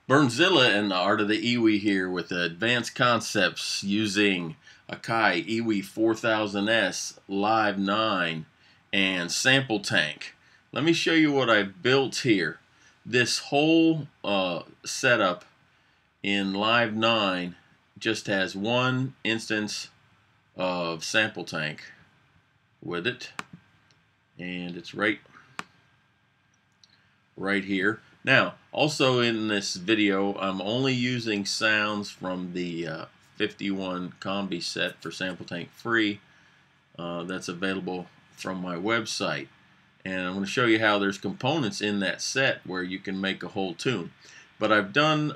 Burnzilla and the Art of the EWI here with the advanced concepts using Akai EWI4000s, Live 9, and SampleTank. Let me show you what I built here. This whole setup in Live 9 just has one instance of SampleTank with it, and it's right here. Now, also in this video, I'm only using sounds from the 51 Combi set for SampleTank free. That's available from my website. And I'm going to show you how there's components in that set where you can make a whole tune. But I've done,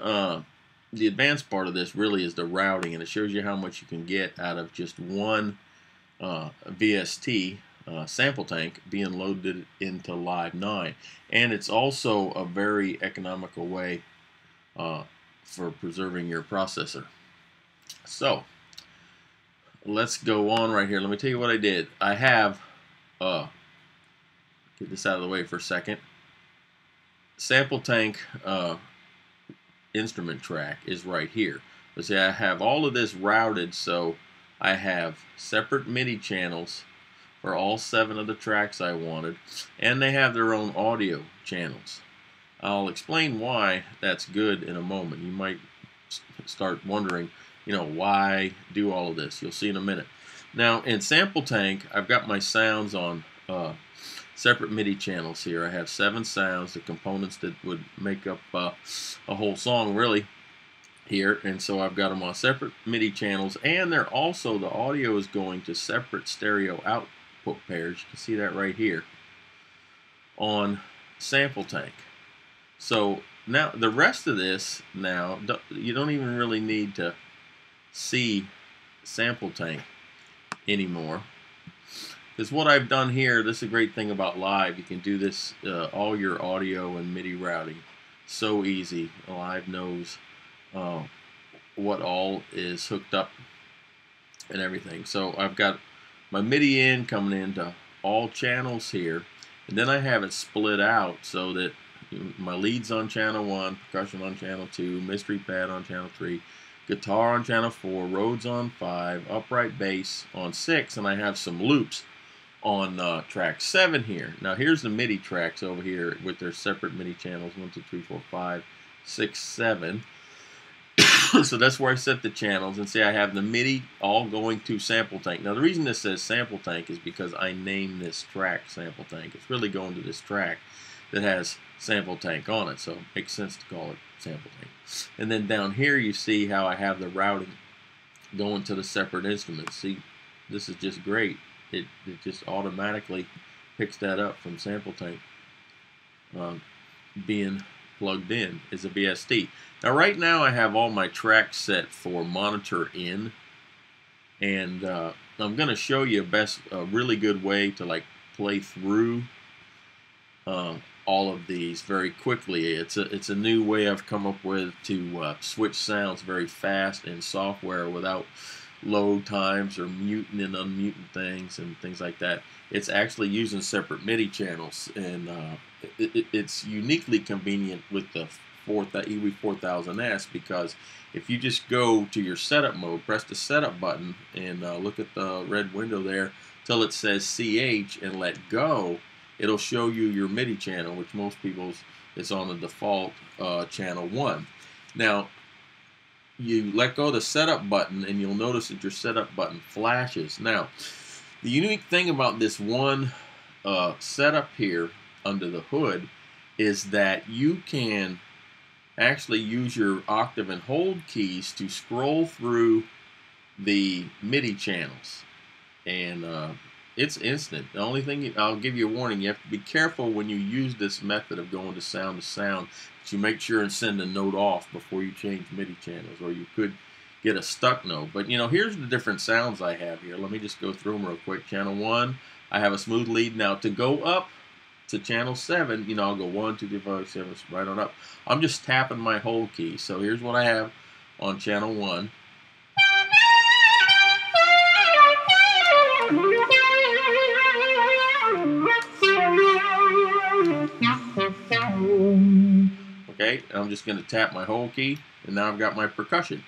the advanced part of this really is the routing, and it shows you how much you can get out of just one VST SampleTank being loaded into Live 9. And it's also a very economical way for preserving your processor. So let's go on right here. Let me tell you what I did. I have get this out of the way for a second. SampleTank instrument track is right here. But see, I have all of this routed, so I have separate MIDI channels for all 7 of the tracks I wanted, and they have their own audio channels. I'll explain why that's good in a moment. You might start wondering, why do all of this? You'll see in a minute. Now, in SampleTank, I've got my sounds on separate MIDI channels here. I have 7 sounds, the components that would make up a whole song, really, here. And so I've got them on separate MIDI channels, and they're also, the audio is going to separate stereo output pairs. You can see that right here on SampleTank. So now the rest of this, now you don't even really need to see SampleTank anymore, because what I've done here, this is a great thing about Live. You can do this, all your audio and MIDI routing, so easy. Live knows what all is hooked up and everything. So I've got my MIDI in coming into all channels here, and then I have it split out so that my lead's on channel 1, percussion on channel 2, mystery pad on channel 3, guitar on channel 4, Rhodes on 5, upright bass on 6, and I have some loops on track 7 here. Now here's the MIDI tracks over here with their separate MIDI channels, 1, 2, 3, 4, 5, 6, 7. So that's where I set the channels, and see I have the MIDI all going to SampleTank. Now the reason this says SampleTank is because I named this track SampleTank. It's really going to this track that has SampleTank on it, so it makes sense to call it SampleTank. And then down here you see how I have the routing going to the separate instruments. See, this is just great. It just automatically picks that up from SampleTank being plugged in as a VST. Now right now I have all my tracks set for monitor in, and I'm going to show you a really good way to play through all of these very quickly. It's a new way I've come up with to switch sounds very fast in software without load times or muting and unmuting things and things like that. It's actually using separate MIDI channels, and it's uniquely convenient with the EWI4000s, because if you just go to your setup mode, press the setup button, and look at the red window there till it says CH and let go, it'll show you your MIDI channel, which most people's is on the default channel 1. Now you let go of the setup button, and you'll notice that your setup button flashes. Now the unique thing about this one setup here under the hood is that you can actually use your octave and hold keys to scroll through the MIDI channels, and it's instant. The only thing, I'll give you a warning, you have to be careful when you use this method of going to sound that you make sure and send a note off before you change MIDI channels, or you could get a stuck note. But here's the different sounds I have here. Let me just go through them real quick. Channel 1, I have a smooth lead. Now to go up to channel 7, I'll go 1, 2, 3, 4, 5, 7, right on up. I'm just tapping my hold key. So here's what I have on channel 1. Okay, I'm just going to tap my hold key, and now I've got my percussion.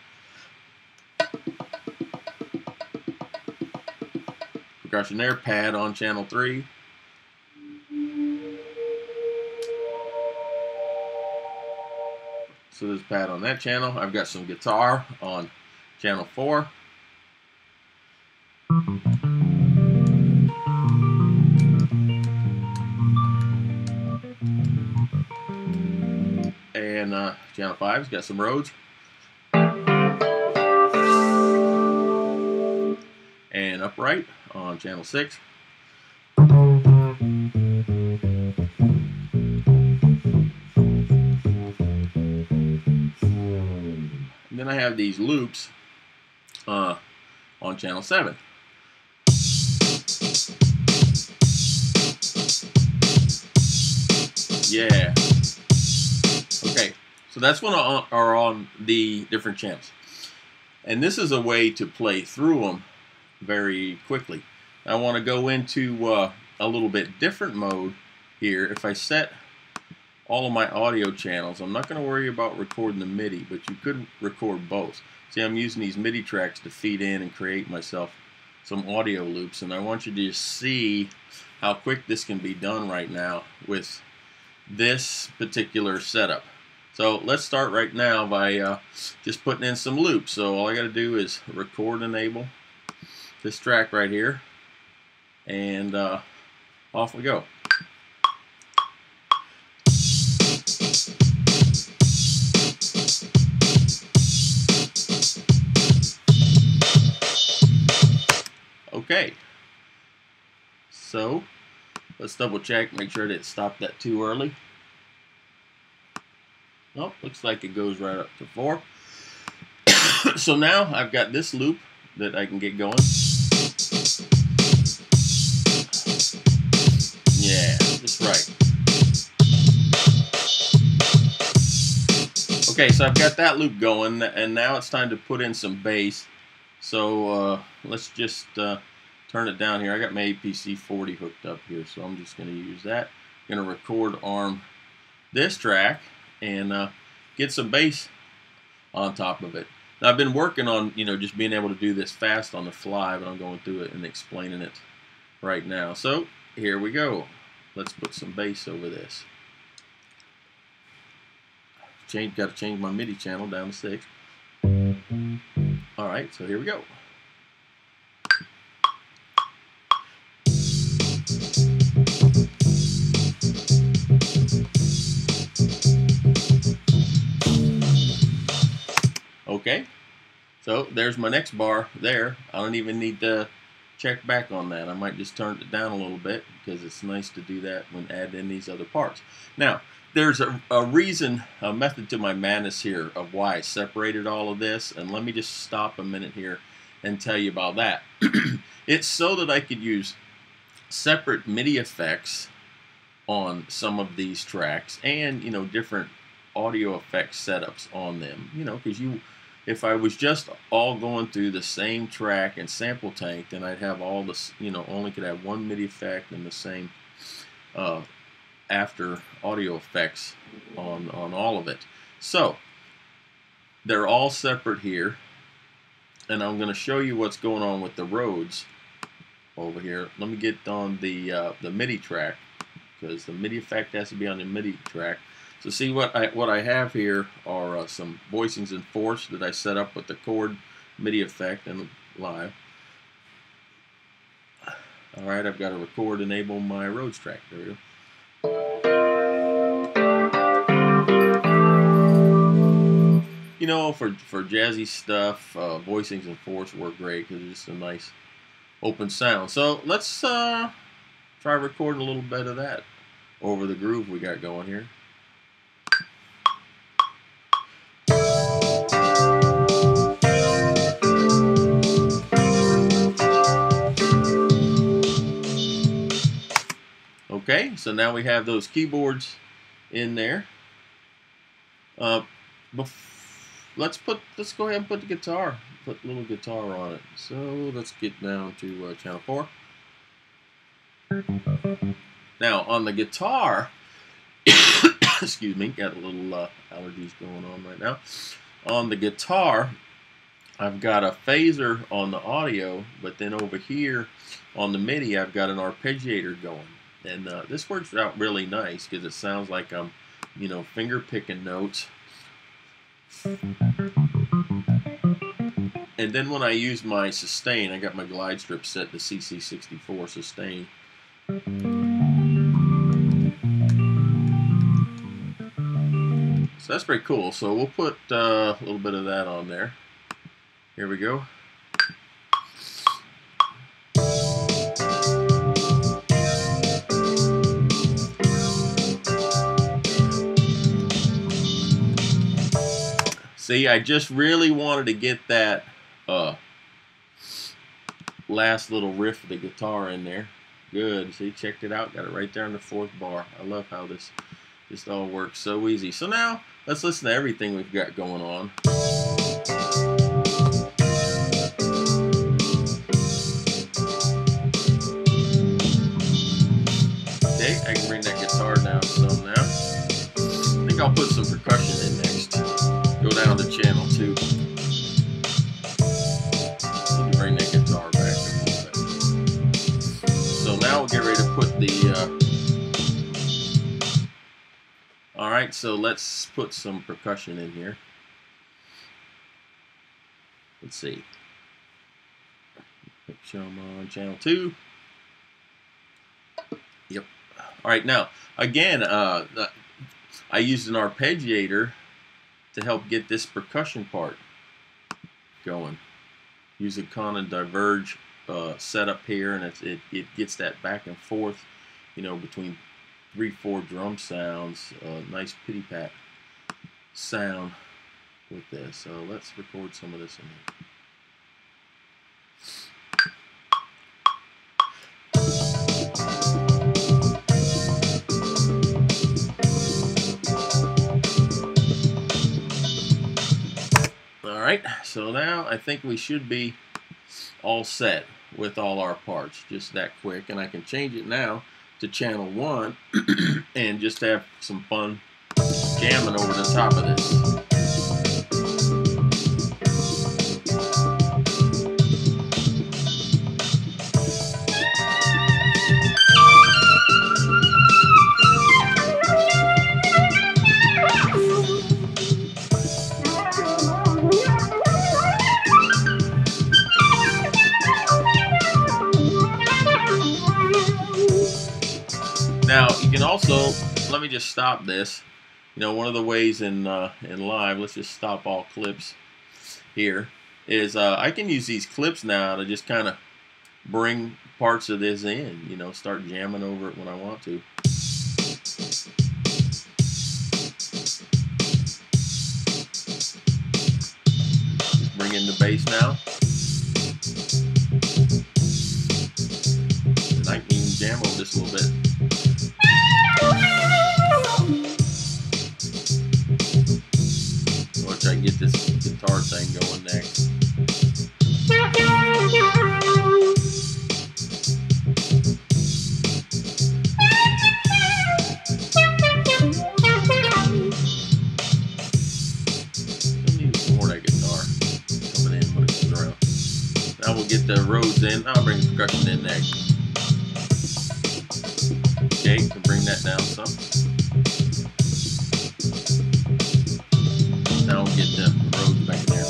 Percussion there, pad on channel 3. So there's pad on that channel. I've got some guitar on channel 4. And channel 5's got some Rhodes. And upright on channel 6. And then I have these loops on channel 7. Yeah. Okay, so that's what are on the different channels. And this is a way to play through them very quickly. I want to go into a little bit different mode here. If I set all of my audio channels, I'm not going to worry about recording the MIDI, but you could record both. See, I'm using these MIDI tracks to feed in and create myself some audio loops, and I want you to see how quick this can be done right now with this particular setup. So let's start right now by just putting in some loops. So all I got to do is record enable this track right here, and off we go. Okay, so let's double check, make sure it stopped that too early. Oh, looks like it goes right up to 4. So now I've got this loop that I can get going. Yeah, just right. Okay, so I've got that loop going, and now it's time to put in some bass. So let's just turn it down here. I got my APC 40 hooked up here, so I'm just going to use that. I'm going to record arm this track and get some bass on top of it. Now, I've been working on, just being able to do this fast on the fly, but I'm going through it and explaining it right now. So here we go. Let's put some bass over this. Got to change my MIDI channel down to 6. All right, so here we go. Okay, so there's my next bar there. I don't even need to check back on that. I might just turn it down a little bit because it's nice to do that when adding in these other parts. Now, there's a reason, a method to my madness here of why I separated all of this, and let me just stop a minute here and tell you about that. It's so that I could use separate MIDI effects on some of these tracks and, different audio effects setups on them, because if I was just all going through the same track in SampleTank, then I'd have all this, only could have one MIDI effect and the same after audio effects on all of it. So they're all separate here, and I'm going to show you what's going on with the Rhodes over here. Let me get on the MIDI track, because the MIDI effect has to be on the MIDI track. So see what I have here are some voicings and force that I set up with the chord MIDI effect and live. All right, I've got to record enable my Rhodes track. There we go. For jazzy stuff, voicings and force work great because it's just a nice open sound. So let's try recording a little bit of that over the groove we got going here. Okay, so now we have those keyboards in there. Let's go ahead and put the guitar, put a little guitar on it. So let's get down to channel 4. Now on the guitar, Excuse me, got a little allergies going on right now. On the guitar, I've got a phaser on the audio, but then over here on the MIDI, I've got an arpeggiator going. And this works out really nice because it sounds like I'm, you know, finger picking notes. And then when I use my sustain, I got my glide strip set to CC64 sustain. So that's pretty cool. So we'll put a little bit of that on there. Here we go. See, I just really wanted to get that last little riff of the guitar in there. Good. See, checked it out. Got it right there on the 4th bar. I love how this just all works so easy. So now let's listen to everything we've got going on. Okay, I can bring that guitar down some now. I think I'll put some percussion in next. Go down to channel 2. Need to bring that guitar back a little bit. So now we'll get ready to put the alright, so let's put some percussion in here. Let's see. Show them on channel 2. Yep. Alright, now, again, I used an arpeggiator to help get this percussion part going. Use a con and diverge setup here, and it gets that back and forth, you know, between 3-4 drum sounds, nice pity pat sound with this. So let's record some of this in here. Alright, so now I think we should be all set with all our parts, just that quick, and I can change it now to channel 1 and just have some fun jamming over the top of this. Now you can also, let me just stop this. You know, one of the ways in live, let's just stop all clips here, is I can use these clips now to just kind of bring parts of this in, you know, start jamming over it when I want to. Just bring in the bass now. And I can even jam over this a little bit. Watch, I can get this guitar thing going next. I need some more of that guitar coming in when it comes around. Now we'll get the Rhodes in. I'll bring the percussion in next. Okay, can bring that down some. Now we'll get the Rhodes back in there.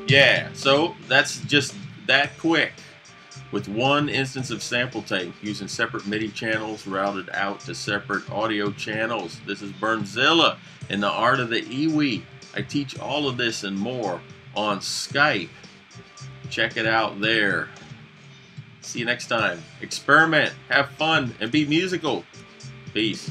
Yeah, so that's just that quick. With one instance of SampleTank using separate MIDI channels routed out to separate audio channels. This is Burnzilla in the art of the EWI. I teach all of this and more on Skype. Check it out there. See you next time. Experiment, have fun, and be musical. Peace.